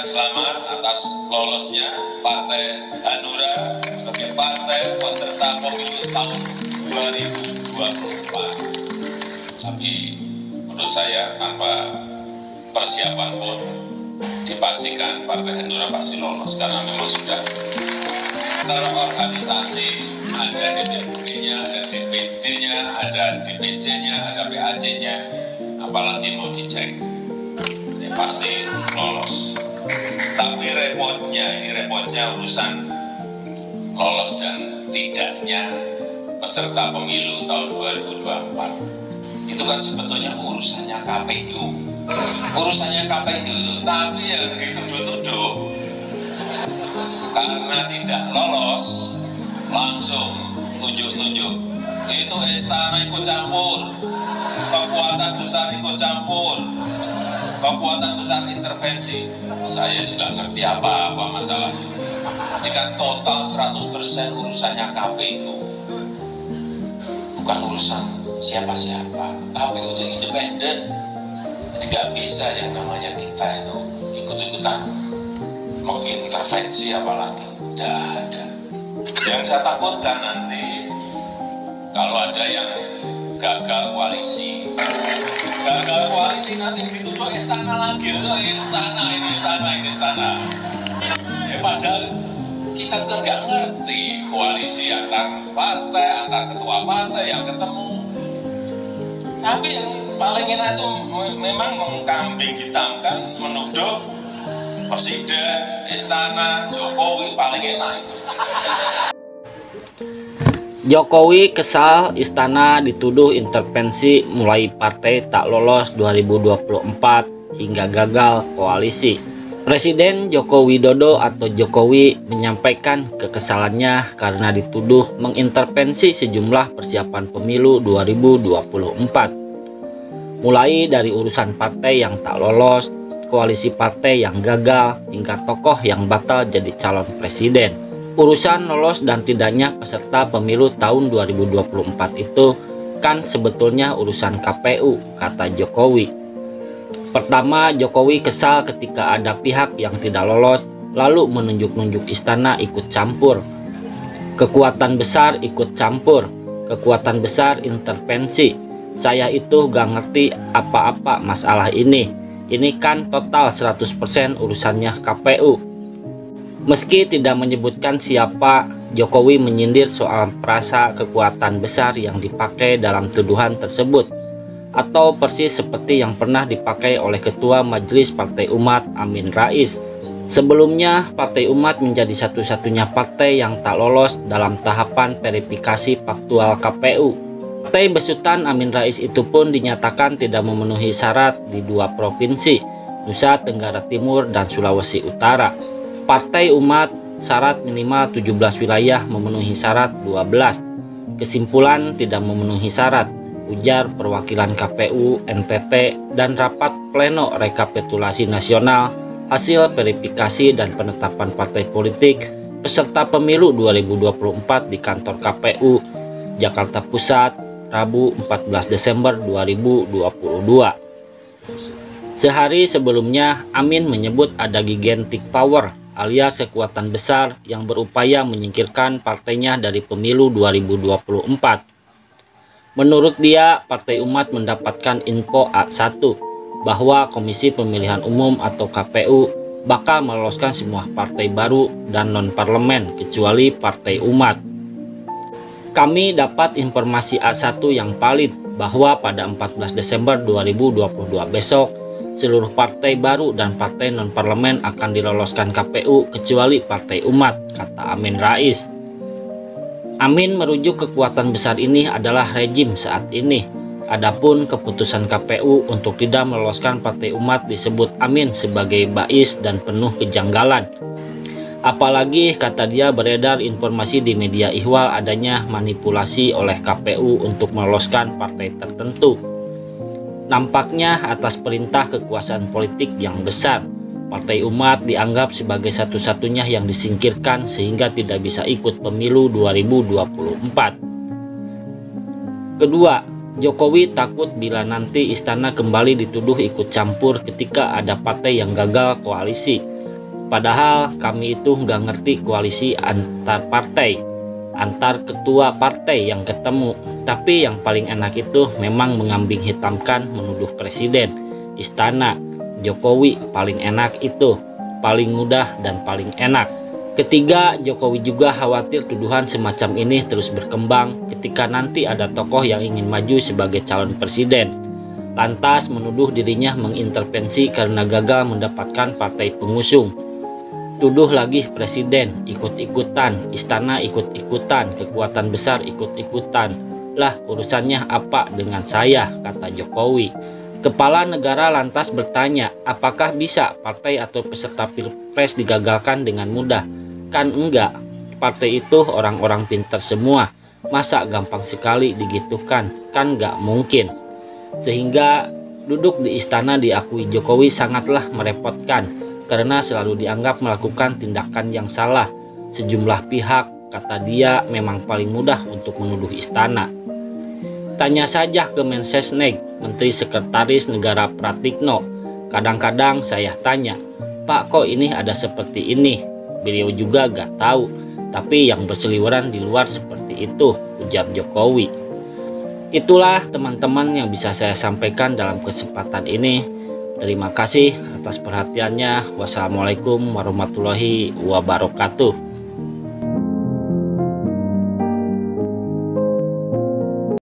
selamat atas lolosnya Partai Hanura sebagai partai peserta pemilu tahun 2024. Tapi menurut saya tanpa persiapan pun dipastikan Partai Hanura pasti lolos karena memang sudah terorganisasi, ada DPD-nya, ada DPD-nya, ada DPC-nya, ada PAC-nya, apalagi mau dicek, ya pasti lolos. Tapi repotnya urusan lolos dan tidaknya peserta pemilu tahun 2024. Itu kan sebetulnya urusannya KPU. Urusannya KPU itu, tapi yang dituduh-tuduh karena tidak lolos langsung tunjuk-tunjuk. Itu istana ikut campur, kekuatan besar ikut campur, kekuatan besar intervensi. Saya juga ngerti apa-apa masalahnya. Ini kan total 100% urusannya KPU, bukan urusan siapa-siapa. KPU itu independen, jadi nggak bisa yang namanya kita itu ikut-ikutan mengintervensi, apalagi nggak ada. Yang saya takutkan nanti kalau ada yang gagal koalisi nanti dituduh istana lagi, istana. Ya padahal kita kan nggak ngerti koalisi antar partai, antar ketua partai yang ketemu. Tapi yang paling enak itu memang mengkambing hitamkan, menuduh Presiden, istana, Jokowi paling enak itu. Jokowi kesal istana dituduh intervensi mulai partai tak lolos 2024 hingga gagal koalisi. Presiden Joko Widodo atau Jokowi menyampaikan kekesalannya karena dituduh mengintervensi sejumlah persiapan pemilu 2024. Mulai dari urusan partai yang tak lolos, koalisi partai yang gagal, hingga tokoh yang batal jadi calon presiden. Urusan lolos dan tidaknya peserta pemilu tahun 2024 itu kan sebetulnya urusan KPU, kata Jokowi. Pertama, Jokowi kesal ketika ada pihak yang tidak lolos lalu menunjuk-nunjuk istana ikut campur. Kekuatan besar ikut campur, kekuatan besar intervensi. Saya itu gak ngerti apa-apa masalah ini. Ini kan total 100% urusannya KPU. Meski tidak menyebutkan siapa, Jokowi menyindir soal frasa kekuatan besar yang dipakai dalam tuduhan tersebut, atau persis seperti yang pernah dipakai oleh Ketua Majelis Partai Umat Amin Rais. Sebelumnya, Partai Umat menjadi satu-satunya partai yang tak lolos dalam tahapan verifikasi faktual KPU. Partai besutan Amin Rais itu pun dinyatakan tidak memenuhi syarat di 2 provinsi, Nusa Tenggara Timur dan Sulawesi Utara. Partai Umat syarat minimal 17 wilayah, memenuhi syarat 12. Kesimpulan tidak memenuhi syarat, ujar perwakilan KPU, NPP, dan rapat pleno rekapitulasi nasional hasil verifikasi dan penetapan partai politik peserta pemilu 2024 di kantor KPU Jakarta Pusat, Rabu 14 Desember 2022. Sehari sebelumnya, Amin menyebut ada gigantic power alias kekuatan besar yang berupaya menyingkirkan partainya dari pemilu 2024. Menurut dia, Partai Umat mendapatkan info A1 bahwa Komisi Pemilihan Umum atau KPU bakal meloloskan semua partai baru dan non-parlemen kecuali Partai Umat. Kami dapat informasi A1 yang valid bahwa pada 14 Desember 2022 besok, seluruh partai baru dan partai non-parlemen akan diloloskan KPU kecuali Partai Umat, kata Amin Rais. Amin merujuk kekuatan besar ini adalah rejim saat ini. Adapun keputusan KPU untuk tidak meloloskan Partai Umat disebut Amin sebagai bais dan penuh kejanggalan. Apalagi, kata dia, beredar informasi di media ihwal adanya manipulasi oleh KPU untuk meloloskan partai tertentu. Nampaknya atas perintah kekuasaan politik yang besar, Partai Umat dianggap sebagai satu-satunya yang disingkirkan sehingga tidak bisa ikut pemilu 2024. Kedua, Jokowi takut bila nanti istana kembali dituduh ikut campur ketika ada partai yang gagal koalisi. Padahal kami itu nggak ngerti koalisi antar partai, antar ketua partai yang ketemu. Tapi yang paling enak itu memang mengambing hitamkan, menuduh presiden, istana, Jokowi paling enak itu, paling mudah dan paling enak. Ketiga, Jokowi juga khawatir tuduhan semacam ini terus berkembang ketika nanti ada tokoh yang ingin maju sebagai calon presiden, lantas menuduh dirinya mengintervensi karena gagal mendapatkan partai pengusung. Tuduh lagi presiden ikut-ikutan, istana ikut-ikutan, kekuatan besar ikut-ikutan. Lah, urusannya apa dengan saya, kata Jokowi. Kepala negara lantas bertanya, apakah bisa partai atau peserta pilpres digagalkan dengan mudah? Kan enggak, partai itu orang-orang pintar semua, masa gampang sekali digitukan? Kan enggak mungkin. Sehingga duduk di istana diakui Jokowi sangatlah merepotkan, karena selalu dianggap melakukan tindakan yang salah. Sejumlah pihak, kata dia, memang paling mudah untuk menuduh istana. Tanya saja ke Mensesnek, Menteri Sekretaris Negara Pratikno. Kadang-kadang saya tanya, Pak, kok ini ada seperti ini? Beliau juga gak tahu, tapi yang berseliweran di luar seperti itu, ujar Jokowi. Itulah teman-teman yang bisa saya sampaikan dalam kesempatan ini. Terima kasih atas perhatiannya. Wassalamualaikum warahmatullahi wabarakatuh.